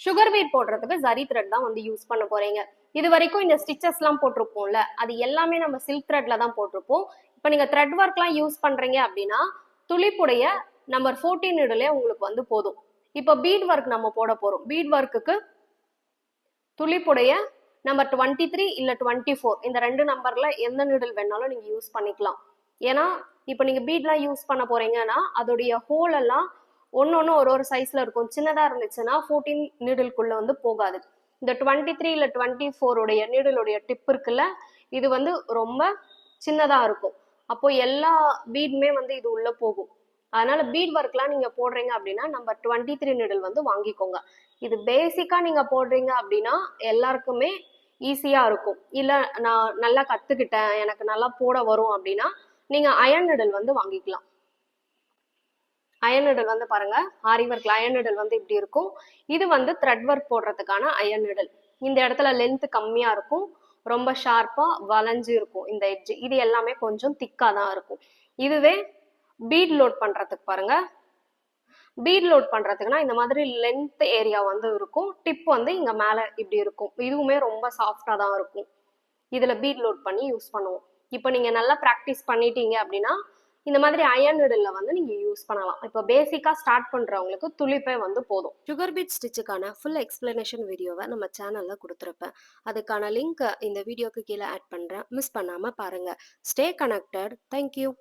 Sugar beat போடுறதுக்கு zari thread தான் வந்து யூஸ் பண்ண போறீங்க. இது வரைக்கும் இந்த ஸ்டிச்சஸ்லாம் போட்டிருப்போம்ல, அது எல்லாமே நம்ம சில்க் த்ரெட்ல தான் போட்டிருப்போம். இப்போ நீங்க த்ரெட் ஒர்க்லாம் யூஸ் பண்றீங்க அப்படின்னா துளிப்புடைய நம்பர் 14 நீடிலே உங்களுக்கு வந்து போதும். இப்போ பீட் ஒர்க் நம்ம போட போறோம். பீட் ஒர்க்குக்கு துளிப்புடைய நம்பர் 23 இல்ல 24 இந்த ரெண்டு நம்பர்ல எந்த நீடில் வேணாலும் நீங்க யூஸ் பண்ணிக்கலாம். ஏன்னா இப்போ நீங்க பீட்லாம் யூஸ் பண்ண போறீங்கன்னா அதோடைய ஹோல் எல்லாம் ஒன்னொன்னு ஒரு சைஸ்ல இருக்கும். சின்னதா இருந்துச்சுன்னா 14 நீடில்குள்ள வந்து போகாது. இந்த 23 இல்ல 24 உடைய நீடிலுடைய டிப் இருக்குல்ல, இது வந்து ரொம்ப சின்னதா இருக்கும். அப்போ எல்லா பீடுமே வந்து இது உள்ள போகும். அதனால பீட் ஒர்க்லாம் நீங்க போடுறீங்க அப்படின்னா நம்பர் 23 நீடில் வந்து வாங்கிக்கோங்க. இது பேசிக்கா நீங்க போடுறீங்க அப்படின்னா எல்லாருக்குமே ஈஸியா இருக்கும். இல்ல நான் நல்லா கத்துக்கிட்டேன், எனக்கு நல்லா போட வரும் அப்படின்னா நீங்க அயன் நீடில் வந்து வாங்கிக்கலாம். அயன் நீடில் வந்து பாருங்க, ஆரி ஒர்க்ல அயன் நீடில் வந்து இப்படி இருக்கும். இது வந்து த்ரெட் ஒர்க் போடுறதுக்கான அயன் நீடில். இந்த இடத்துல லென்த் கம்மியா இருக்கும், ரொம்ப ஷார்ப்பா வளைஞ்சு இருக்கும் இந்த எட்ஜ். இது எல்லாமே கொஞ்சம் திக்கா தான் இருக்கும். இதுவே பீட் லோட் பண்றதுக்கு பாருங்க, பீட் லோட் பண்றதுக்குன்னா இந்த மாதிரி லென்த் ஏரியா வந்து இருக்கும், டிப் வந்து இங்க மேல இப்படி இருக்கும். இதுவுமே ரொம்ப சாஃப்டா தான் இருக்கும். இதுல பீட் லோட் பண்ணி யூஸ் பண்ணுவோம். இப்போ நீங்க நல்லா ப்ராக்டிஸ் பண்ணிட்டீங்க அப்படின்னா இந்த மாதிரி அயன் நீடில்ல வந்து நீங்க யூஸ் பண்ணலாம். இப்போ பேசிக்கா ஸ்டார்ட் பண்றவங்களுக்கு துளிப்பே வந்து போதும். சுகர் பீட் ஸ்டிச்சுக்கான ஃபுல் எக்ஸ்பிளனேஷன் வீடியோவை நம்ம சேனல்ல கொடுத்துருப்பேன். அதுக்கான லிங்க் இந்த வீடியோக்கு கீழே ஆட் பண்றேன், மிஸ் பண்ணாம பாருங்க. Stay connected. தேங்க்யூ.